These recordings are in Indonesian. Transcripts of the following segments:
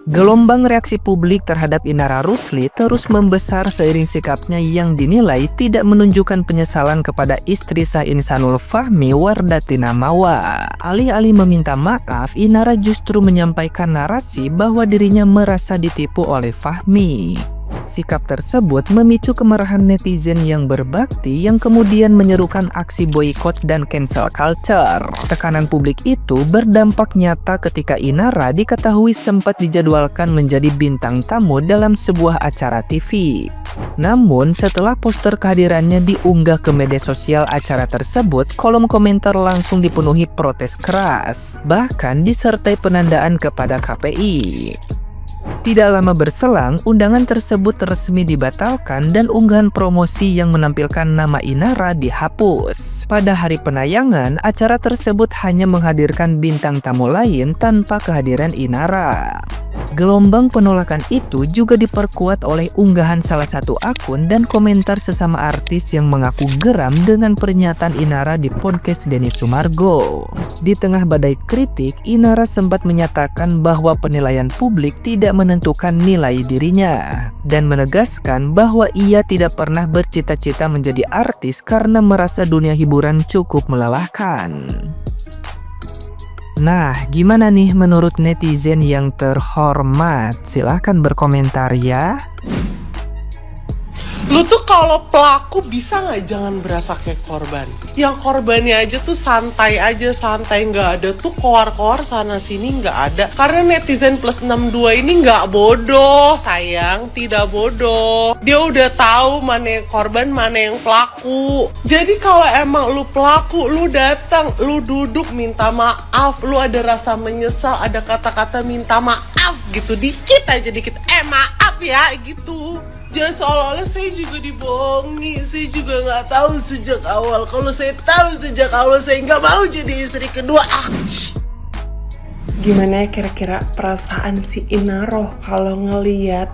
Gelombang reaksi publik terhadap Inara Rusli terus membesar seiring sikapnya yang dinilai tidak menunjukkan penyesalan kepada istri sah Insanul Fahmi Wardatina Mawa. Alih-alih meminta maaf, Inara justru menyampaikan narasi bahwa dirinya merasa ditipu oleh Fahmi. Sikap tersebut memicu kemarahan netizen yang berbakti yang kemudian menyerukan aksi boykot dan cancel culture. Tekanan publik itu berdampak nyata ketika Inara diketahui sempat dijadwalkan menjadi bintang tamu dalam sebuah acara TV. Namun setelah poster kehadirannya diunggah ke media sosial acara tersebut, kolom komentar langsung dipenuhi protes keras, bahkan disertai penandaan kepada KPI. Tidak lama berselang, undangan tersebut resmi dibatalkan dan unggahan promosi yang menampilkan nama Inara dihapus. Pada hari penayangan, acara tersebut hanya menghadirkan bintang tamu lain tanpa kehadiran Inara. Gelombang penolakan itu juga diperkuat oleh unggahan salah satu akun dan komentar sesama artis yang mengaku geram dengan pernyataan Inara di podcast Denny Sumargo. Di tengah badai kritik, Inara sempat menyatakan bahwa penilaian publik tidak menentukan nilai dirinya dan menegaskan bahwa ia tidak pernah bercita-cita menjadi artis karena merasa dunia hiburan cukup melelahkan. Nah, gimana nih menurut netizen yang terhormat? Silahkan berkomentar ya. Lu tuh kalau pelaku bisa nggak jangan berasa kayak korban. Yang korbannya aja tuh santai aja, santai, nggak ada tuh koar-koar sana sini, nggak ada. Karena netizen plus 62 ini nggak bodoh, sayang, tidak bodoh. Dia udah tahu mana yang korban, mana yang pelaku. Jadi kalau emang lu pelaku, lu datang, lu duduk minta maaf, lu ada rasa menyesal, ada kata-kata minta maaf gitu, dikit aja dikit. Maaf ya gitu. Jangan seolah-olah saya juga dibohongi. Saya juga nggak tahu sejak awal. Kalau saya tahu sejak awal, saya nggak mau jadi istri kedua. Gimana kira-kira perasaan si Inaroh kalau ngeliat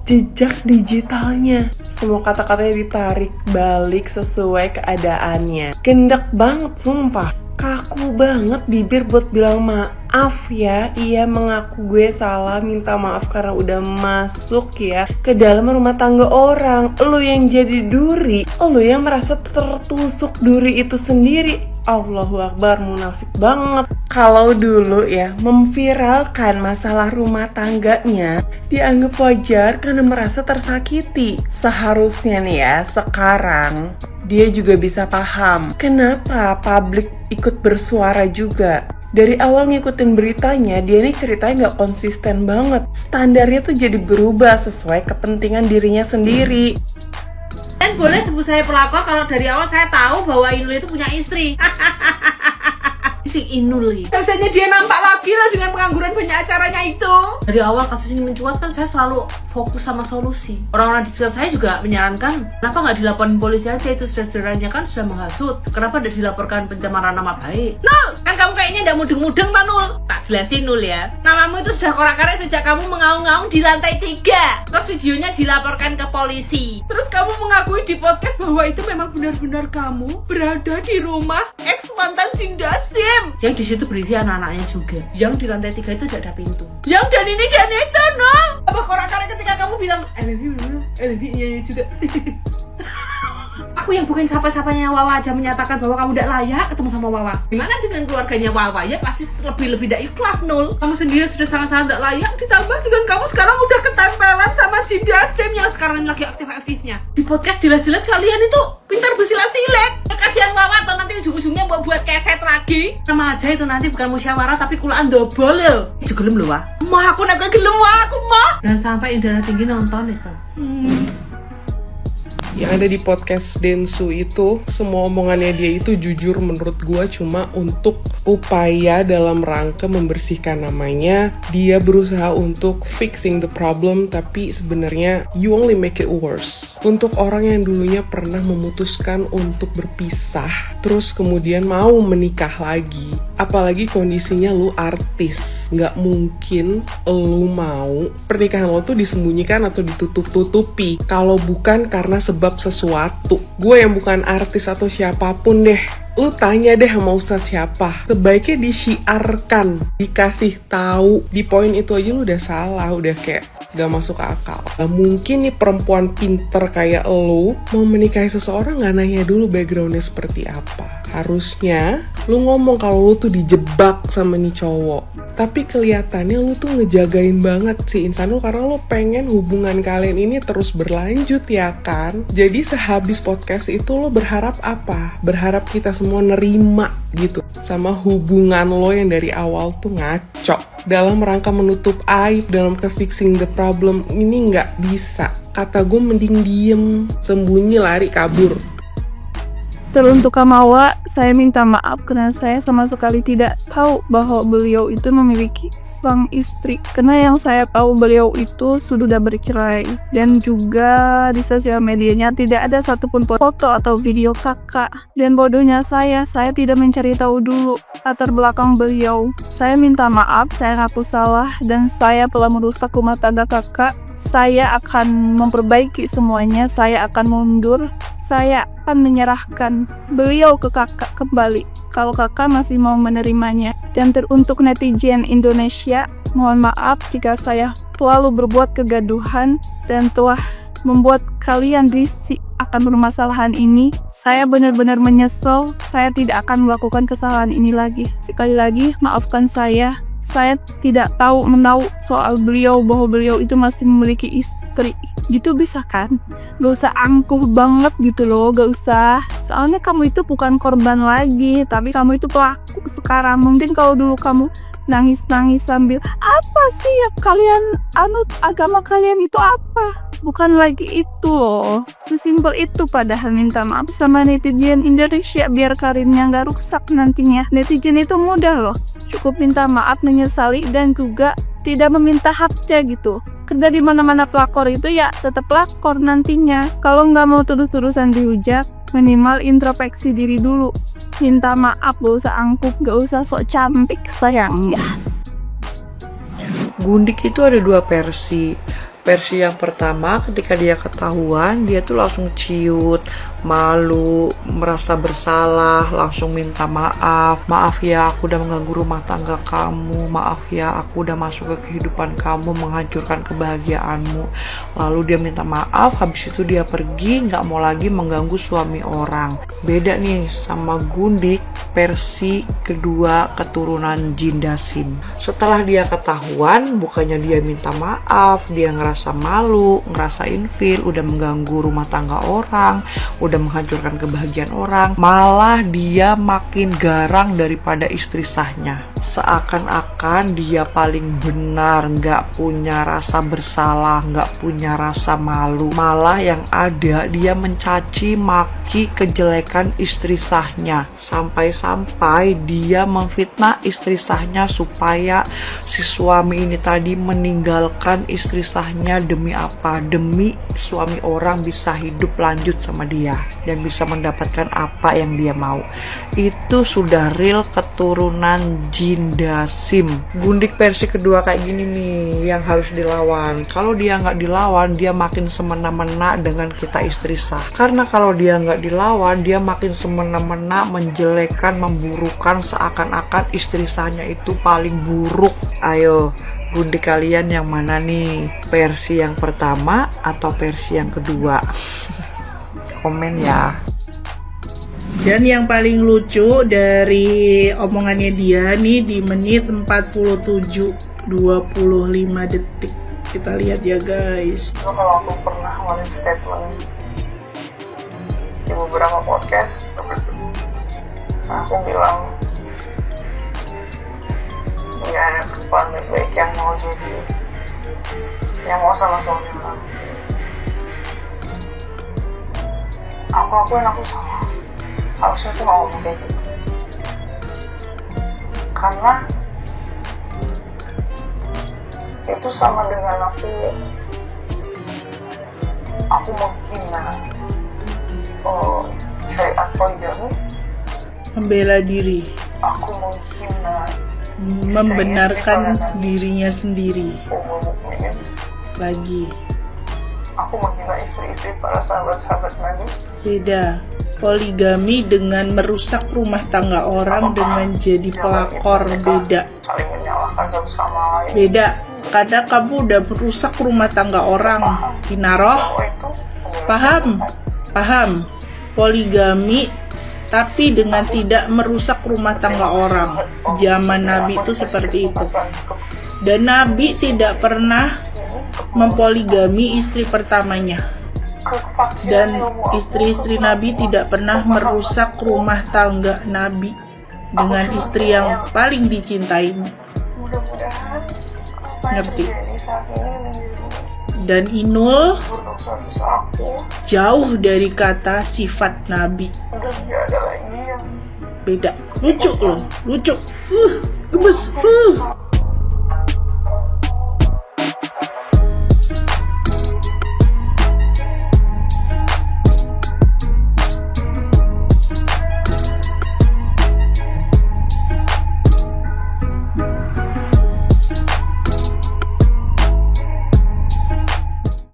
jejak digitalnya? Semua kata-katanya ditarik balik sesuai keadaannya. Gendak banget sumpah. Kaku banget bibir buat bilang maaf ya. Iya, mengaku gue salah, minta maaf karena udah masuk ya ke dalam rumah tangga orang. Lu yang jadi duri, lu yang merasa tertusuk duri itu sendiri. Allahu Akbar, munafik banget. Kalau dulu ya memviralkan masalah rumah tangganya dianggap wajar karena merasa tersakiti. Seharusnya nih ya sekarang dia juga bisa paham kenapa publik ikut bersuara juga. Dari awal ngikutin beritanya, dia ini ceritanya nggak konsisten banget. Standarnya tuh jadi berubah sesuai kepentingan dirinya sendiri. Dan boleh sebut saya pelakor kalau dari awal saya tahu bahwa Inul itu punya istri. Si Inul biasanya dia nampak lagi lah dengan pengangguran banyak acaranya itu. Dari awal kasus ini mencuat kan saya selalu fokus sama solusi. Orang-orang di sekitar saya juga menyarankan kenapa nggak dilaporin polisi aja, itu saudara-saudaranya kan sudah menghasut. Kenapa tidak dilaporkan pencemaran nama baik? Nul, kan kamu kayaknya nggak mudeng-mudeng tak Nul? Tak jelasin Nul ya. Namamu itu sudah korak-karik sejak kamu mengaung-ngaung di lantai 3. Terus videonya dilaporkan ke polisi. Terus kamu mengakui di podcast bahwa itu memang benar-benar kamu berada di rumah ex mantan Jindasim. Yang di situ berisi anak-anaknya juga. Yang di lantai 3 itu tidak ada pintu. Yang dan ini dan itu, no. Apa korak-karik ketika kamu bilang, iya juga. Aku yang bukan siapa-siapanya Wawa aja menyatakan bahwa kamu tidak layak ketemu sama Wawa. Gimana dengan keluarganya Wawa? Ya pasti lebih tidak ikhlas, Nul. Kamu sendiri sudah sangat-sangat tidak layak, ditambah dengan kamu sekarang udah ketempelan sama Jindasim yang sekarang lagi aktif-aktifnya. Di podcast jelas-jelas kalian itu pintar bersilat-silat. Kasihan Wawa atau nanti ujung-ujungnya buat keset lagi. Sama aja itu nanti bukan musyawarah tapi kulaan double ya. Juga gelem loh, Wah. Mah aku nak gelem Wah, aku mah. Dan sampai Indra Tinggi nonton itu. Yang ada di podcast Densu itu, semua omongannya dia itu jujur menurut gue cuma untuk upaya dalam rangka membersihkan namanya. Dia berusaha untuk fixing the problem, tapi sebenarnya you only make it worse. Untuk orang yang dulunya pernah memutuskan untuk berpisah, terus kemudian mau menikah lagi, apalagi kondisinya lu artis, nggak mungkin lu mau pernikahan lo tuh disembunyikan atau ditutup-tutupi kalau bukan karena sebab sesuatu. Gue yang bukan artis atau siapapun deh, Lu tanya deh sama ustadz siapa, sebaiknya disiarkan, dikasih tahu. Di poin itu aja lu udah salah, udah kayak gak masuk akal. Gak mungkin nih perempuan pinter kayak lu mau menikahi seseorang gak nanya dulu backgroundnya seperti apa. Harusnya lu ngomong kalau lu tuh dijebak sama nih cowok, tapi kelihatannya lu tuh ngejagain banget si insan lu karena lu pengen hubungan kalian ini terus berlanjut ya kan. Jadi sehabis podcast itu lo berharap apa? Berharap kita semua nerima gitu sama hubungan lo yang dari awal tuh ngaco. Dalam rangka menutup aib, dalam fixing the problem, ini nggak bisa. Kata gue mending diem, sembunyi, lari, kabur. Teruntuk Kamawa, saya minta maaf karena saya sama sekali tidak tahu bahwa beliau itu memiliki sang istri. Karena yang saya tahu beliau itu sudah bercerai. Dan juga di sosial medianya tidak ada satupun foto atau video kakak. Dan bodohnya saya tidak mencari tahu dulu latar belakang beliau. Saya minta maaf, saya ngaku salah dan saya telah merusak rumah tangga kakak. Saya akan memperbaiki semuanya, saya akan mundur. Saya akan menyerahkan beliau ke kakak kembali kalau kakak masih mau menerimanya. Dan teruntuk netizen Indonesia, mohon maaf jika saya selalu berbuat kegaduhan dan telah membuat kalian risih akan permasalahan ini. Saya benar-benar menyesal, saya tidak akan melakukan kesalahan ini lagi. Sekali lagi, maafkan saya. Saya tidak tahu menau soal beliau, bahwa beliau itu masih memiliki istri. Gitu bisa kan? Gak usah angkuh banget gitu loh, gak usah. Soalnya kamu itu bukan korban lagi, tapi kamu itu pelaku sekarang. Mungkin kalau dulu kamu nangis-nangis sambil, apa sih ya kalian anut agama kalian itu apa? Bukan lagi itu loh. Sesimpel itu. Padahal minta maaf sama netizen Indonesia biar karirnya gak rusak nantinya. Netizen itu mudah loh. Cukup minta maaf, menyesali, dan juga tidak meminta haknya gitu. Kerja di mana-mana pelakor itu ya tetap pelakor nantinya. Kalau nggak mau terus-terusan dihujat, minimal introspeksi diri dulu. Minta maaf, gak usah angkuh, gak usah sok cantik sayang ya. Gundik itu ada dua versi. Versi yang pertama, ketika dia ketahuan, dia tuh langsung ciut, malu, merasa bersalah, langsung minta maaf. Maaf ya, aku udah mengganggu rumah tangga kamu. Maaf ya, aku udah masuk ke kehidupan kamu, menghancurkan kebahagiaanmu. Lalu dia minta maaf, habis itu dia pergi, gak mau lagi mengganggu suami orang. Beda nih sama Gundik, versi kedua keturunan Jin Dasim. Setelah dia ketahuan, bukannya dia minta maaf, dia ngerasa malu, ngerasa infil, udah mengganggu rumah tangga orang, udah menghancurkan kebahagiaan orang, malah dia makin garang daripada istri sahnya. Seakan-akan dia paling benar, nggak punya rasa bersalah, nggak punya rasa malu. Malah yang ada dia mencaci maki kejelekan istri sahnya. Sampai-sampai dia memfitnah istri sahnya supaya si suami ini tadi meninggalkan istri sahnya. Demi apa? Demi suami orang bisa hidup lanjut sama dia dan bisa mendapatkan apa yang dia mau. Itu sudah real keturunan Jin Dasim. Gundik versi kedua kayak gini nih yang harus dilawan. Kalau dia nggak dilawan, dia makin semena-mena dengan kita istri sah. Karena kalau dia nggak dilawan, dia makin semena-mena menjelekkan, memburukan, seakan-akan istri sahnya itu paling buruk. Ayo, Gundik kalian yang mana nih? Versi yang pertama atau versi yang kedua? Komen ya. Dan yang paling lucu dari omongannya dia nih di menit 47 25 detik. Kita lihat ya guys. Kalau aku pernah ngeluarin statement di beberapa podcast, aku bilang nggak ada perempuan baik-baik yang mau jadi, yang mau sama suami orang. Aku akuin aku salah. Harusnya tuh gak ngomong kayak gitu. Karena itu sama dengan aku menghina syariat poligami. Membela diri, Aku menghina membenarkan dirinya sendiri. Lagi Aku menghina istri-istri para sahabat-sahabat Nabi. beda. Poligami dengan merusak rumah tangga orang dengan jadi pelakor, beda. Beda, karena kamu udah merusak rumah tangga orang. Inaroh, paham? Paham? Poligami tapi dengan tidak merusak rumah tangga orang. Zaman Nabi itu seperti itu. Dan Nabi tidak pernah mempoligami istri pertamanya. Dan istri-istri Nabi tidak pernah merusak rumah tangga Nabi dengan istri yang paling dicintainya. Ngerti? Dan Inul jauh dari kata sifat Nabi. Beda. Lucu loh, lucu. Gemes.